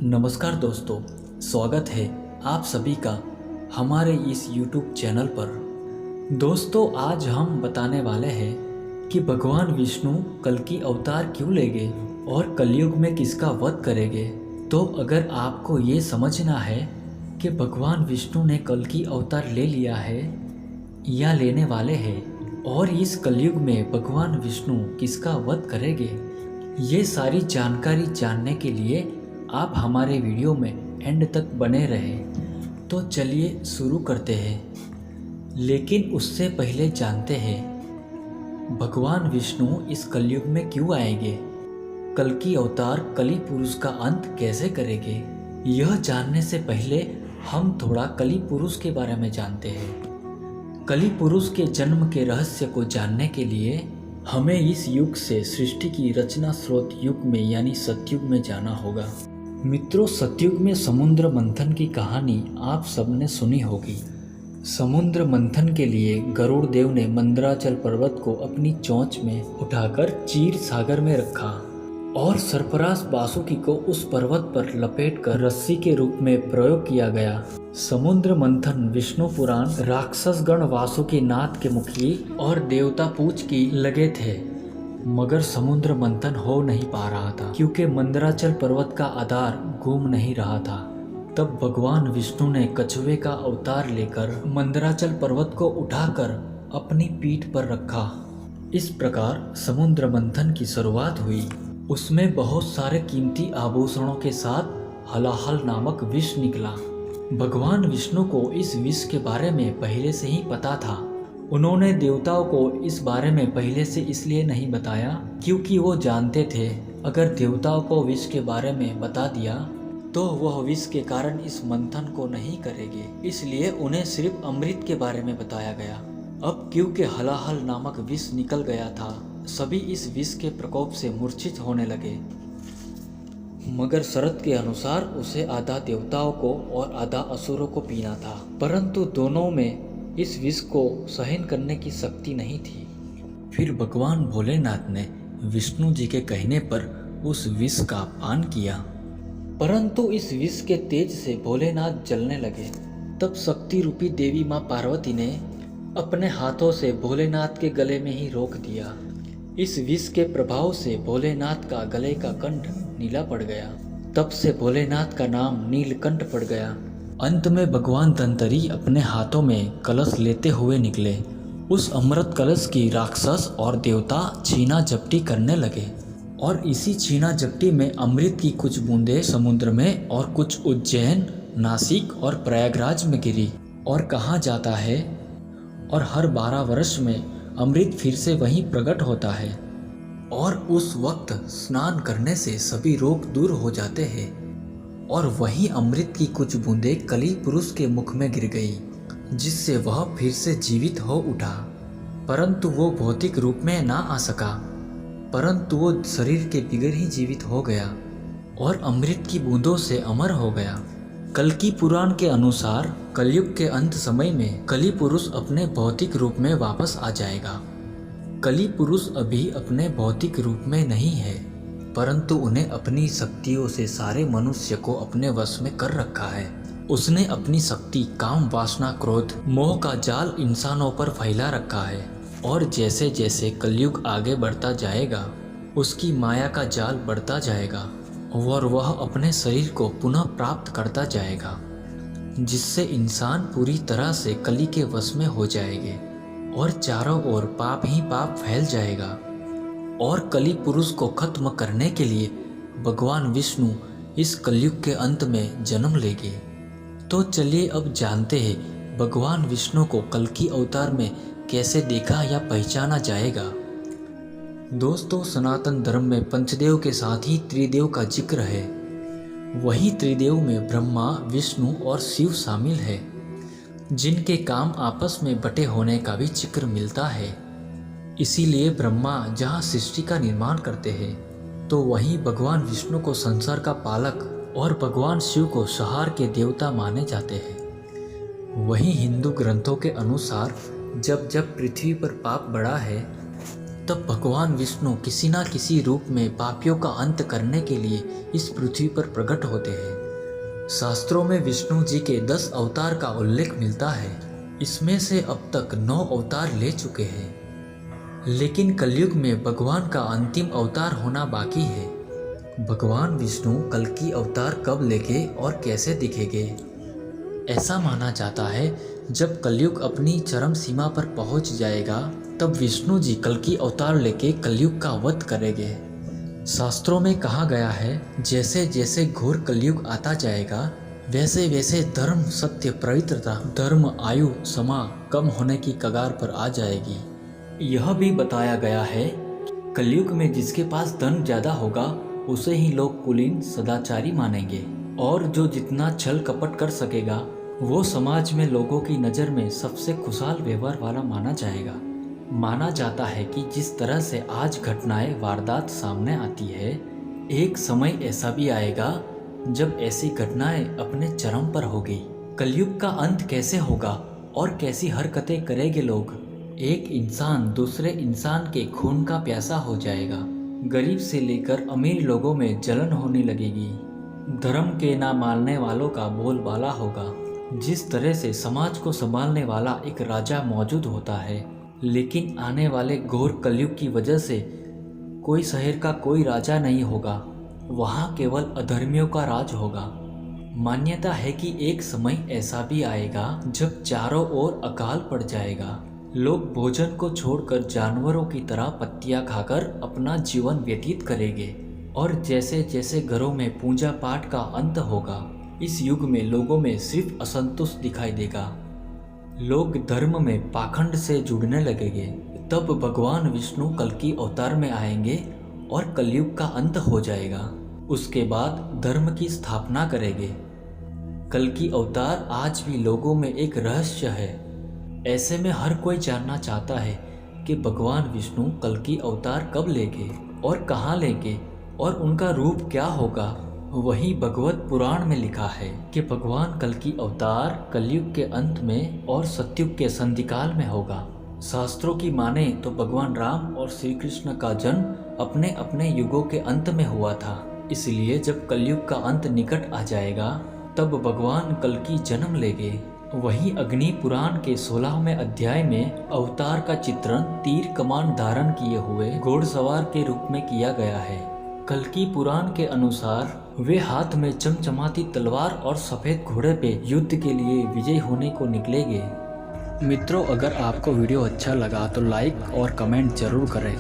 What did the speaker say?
नमस्कार दोस्तों, स्वागत है आप सभी का हमारे इस YouTube चैनल पर। दोस्तों, आज हम बताने वाले हैं कि भगवान विष्णु कल की अवतार क्यों लेंगे और कलयुग में किसका वध करेंगे। तो अगर आपको ये समझना है कि भगवान विष्णु ने कल की अवतार ले लिया है या लेने वाले हैं और इस कलयुग में भगवान विष्णु किसका वध करेंगे, ये सारी जानकारी जानने के लिए आप हमारे वीडियो में एंड तक बने रहें। तो चलिए शुरू करते हैं। लेकिन उससे पहले जानते हैं भगवान विष्णु इस कलयुग में क्यों आएंगे, कल की अवतार कली पुरुष का अंत कैसे करेंगे। यह जानने से पहले हम थोड़ा कली पुरुष के बारे में जानते हैं। कली पुरुष के जन्म के रहस्य को जानने के लिए हमें इस युग से सृष्टि की रचना स्रोत युग में यानी सतयुग में जाना होगा। मित्रों, सतयुग में समुद्र मंथन की कहानी आप सबने सुनी होगी। समुद्र मंथन के लिए गरुड़ देव ने मंदराचल पर्वत को अपनी चोंच में उठाकर क्षीर सागर में रखा और सरफराज वासुकी को उस पर्वत पर लपेटकर रस्सी के रूप में प्रयोग किया गया। समुद्र मंथन विष्णु पुराण राक्षस गण वासुकी नाथ के मुखी और देवता पूज की लगे थे, मगर समुद्र मंथन हो नहीं पा रहा था क्योंकि मंदराचल पर्वत का आधार घूम नहीं रहा था। तब भगवान विष्णु ने कछुए का अवतार लेकर मंदराचल पर्वत को उठाकर अपनी पीठ पर रखा। इस प्रकार समुद्र मंथन की शुरुआत हुई। उसमें बहुत सारे कीमती आभूषणों के साथ हलाहल नामक विष निकला। भगवान विष्णु को इस विष के बारे में पहले से ही पता था। उन्होंने देवताओं को इस बारे में पहले से इसलिए नहीं बताया क्योंकि वो जानते थे अगर देवताओं को विष के बारे में बता दिया तो वह विष के कारण इस मंथन को नहीं करेंगे, इसलिए उन्हें सिर्फ अमृत के बारे में बताया गया। अब क्योंकि हलाहल नामक विष निकल गया था, सभी इस विष के प्रकोप से मूर्छित होने लगे। मगर शर्त के अनुसार उसे आधा देवताओं को और आधा असुरों को पीना था, परंतु दोनों में इस विष को सहन करने की शक्ति नहीं थी। फिर भगवान भोलेनाथ ने विष्णु जी के कहने पर उस विष का पान किया, परंतु इस विष के तेज से भोलेनाथ जलने लगे। तब शक्ति रूपी देवी माँ पार्वती ने अपने हाथों से भोलेनाथ के गले में ही रोक दिया। इस विष के प्रभाव से भोलेनाथ का गले का कंठ नीला पड़ गया। तब से भोलेनाथ का नाम नीलकंठ पड़ गया। अंत में भगवान धनवंतरी अपने हाथों में कलश लेते हुए निकले। उस अमृत कलश की राक्षस और देवता छीना झपटी करने लगे और इसी छीना झपटी में अमृत की कुछ बूंदें समुद्र में और कुछ उज्जैन, नासिक और प्रयागराज में गिरी। और कहा जाता है और हर 12 वर्ष में अमृत फिर से वहीं प्रकट होता है और उस वक्त स्नान करने से सभी रोग दूर हो जाते हैं। और वही अमृत की कुछ बूंदें कली पुरुष के मुख में गिर गई, जिससे वह फिर से जीवित हो उठा। परंतु वो भौतिक रूप में ना आ सका, परंतु वो शरीर के बिगड़ ही जीवित हो गया और अमृत की बूंदों से अमर हो गया। कल की पुराण के अनुसार कलयुग के अंत समय में कली पुरुष अपने भौतिक रूप में वापस आ जाएगा। कली पुरुष अभी अपने भौतिक रूप में नहीं है, परंतु उन्हें अपनी शक्तियों से सारे मनुष्य को अपने वश में कर रखा है। उसने अपनी शक्ति, काम, वासना, क्रोध, मोह का जाल इंसानों पर फैला रखा है और जैसे जैसे कलयुग आगे बढ़ता जाएगा उसकी माया का जाल बढ़ता जाएगा और वह अपने शरीर को पुनः प्राप्त करता जाएगा, जिससे इंसान पूरी तरह से कली के वश में हो जाएंगे और चारों ओर पाप ही पाप फैल जाएगा। और कली पुरुष को खत्म करने के लिए भगवान विष्णु इस कलयुग के अंत में जन्म लेंगे। तो चलिए अब जानते हैं भगवान विष्णु को कल की अवतार में कैसे देखा या पहचाना जाएगा। दोस्तों, सनातन धर्म में पंचदेव के साथ ही त्रिदेव का जिक्र है। वही त्रिदेव में ब्रह्मा, विष्णु और शिव शामिल है, जिनके काम आपस में बटे होने का भी जिक्र मिलता है। इसीलिए ब्रह्मा जहाँ सृष्टि का निर्माण करते हैं तो वहीं भगवान विष्णु को संसार का पालक और भगवान शिव को संहार के देवता माने जाते हैं। वहीं हिंदू ग्रंथों के अनुसार जब जब पृथ्वी पर पाप बढ़ा है तब भगवान विष्णु किसी न किसी रूप में पापियों का अंत करने के लिए इस पृथ्वी पर प्रकट होते हैं। शास्त्रों में विष्णु जी के 10 अवतार का उल्लेख मिलता है। इसमें से अब तक 9 अवतार ले चुके हैं, लेकिन कलयुग में भगवान का अंतिम अवतार होना बाकी है। भगवान विष्णु कल्कि अवतार कब लेंगे और कैसे दिखेंगे? ऐसा माना जाता है जब कलयुग अपनी चरम सीमा पर पहुंच जाएगा तब विष्णु जी कल्कि अवतार लेके कलयुग का वध करेंगे। शास्त्रों में कहा गया है जैसे जैसे घोर कलयुग आता जाएगा वैसे वैसे धर्म, सत्य, पवित्रता, धर्म, आयु, समा कम होने की कगार पर आ जाएगी। यह भी बताया गया है कलयुग में जिसके पास धन ज़्यादा होगा उसे ही लोग कुलीन, सदाचारी मानेंगे, और जो जितना छल कपट कर सकेगा वो समाज में लोगों की नज़र में सबसे खुशहाल व्यवहार वाला माना जाएगा। माना जाता है कि जिस तरह से आज घटनाएं, वारदात सामने आती है, एक समय ऐसा भी आएगा जब ऐसी घटनाएं अपने चरम पर होगी। कलयुग का अंत कैसे होगा और कैसी हरकतें करेंगे लोग? एक इंसान दूसरे इंसान के खून का प्यासा हो जाएगा। गरीब से लेकर अमीर लोगों में जलन होने लगेगी। धर्म के ना मानने वालों का बोलबाला होगा। जिस तरह से समाज को संभालने वाला एक राजा मौजूद होता है, लेकिन आने वाले घोर कलयुग की वजह से कोई शहर का कोई राजा नहीं होगा, वहाँ केवल अधर्मियों का राज होगा। मान्यता है कि एक समय ऐसा भी आएगा जब चारों ओर अकाल पड़ जाएगा। लोग भोजन को छोड़कर जानवरों की तरह पत्तियां खाकर अपना जीवन व्यतीत करेंगे, और जैसे जैसे घरों में पूजा पाठ का अंत होगा, इस युग में लोगों में सिर्फ असंतोष दिखाई देगा। लोग धर्म में पाखंड से जुड़ने लगेंगे। तब भगवान विष्णु कल्कि अवतार में आएंगे और कलयुग का अंत हो जाएगा। उसके बाद धर्म की स्थापना करेंगे। कल्कि अवतार आज भी लोगों में एक रहस्य है। ऐसे में हर कोई जानना चाहता है कि भगवान विष्णु कल्कि अवतार कब लेंगे और कहाँ लेंगे और उनका रूप क्या होगा। वही भगवत पुराण में लिखा है कि भगवान कल्कि अवतार कलयुग के अंत में और सतयुग के संधिकाल में होगा। शास्त्रों की माने तो भगवान राम और श्री कृष्ण का जन्म अपने अपने युगों के अंत में हुआ था। इसलिए जब कलयुग का अंत निकट आ जाएगा तब भगवान कल्कि जन्म लेंगे। वहीं अग्नि पुराण के 16वें अध्याय में अवतार का चित्रण तीर कमान धारण किए हुए घोड़सवार के रूप में किया गया है। कल्कि पुराण के अनुसार वे हाथ में चमचमाती तलवार और सफ़ेद घोड़े पे युद्ध के लिए विजयी होने को निकलेंगे। मित्रों, अगर आपको वीडियो अच्छा लगा तो लाइक और कमेंट जरूर करें।